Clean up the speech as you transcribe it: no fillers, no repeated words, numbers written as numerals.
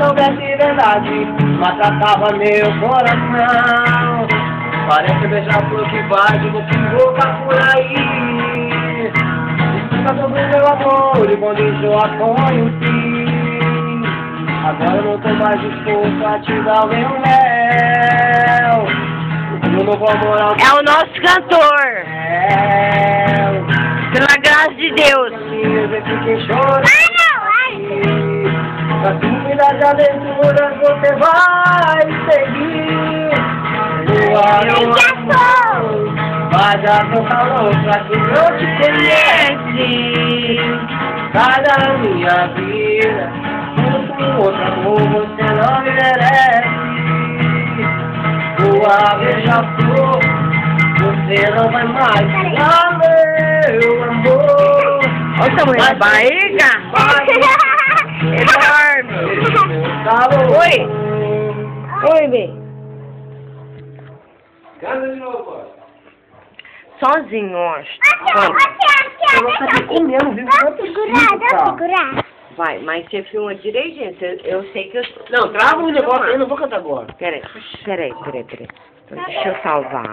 soubesse verdade, maltratava meu coração. Parece beija-flor que vai de boca em boca por aí. Escuta sobre o meu amor e quando enjoa põe um fim. Agora eu não tô mais disposto a te dar o meu mel. Eu não vou morar. É o nosso cantor. Pela graça de Deus. Na dúvida de aventuras você vai seguir. Vai dar meu calor pra quem não te conhece. Sai da minha vida, com outro amor você não me merece. Boa beija-flor, você não vai mais tirar meu amor. Olha o tamanho da barriga. Enorme. Oi. Oi, Bê. Canta de novo, ó. Sozinho, ó. Eu vou ficar comendo, viu? Segurar. Vai, mas você filma direitinho. Eu sei que eu... Não, trava o negócio aí, eu não vou cantar agora. Peraí. Deixa eu salvar.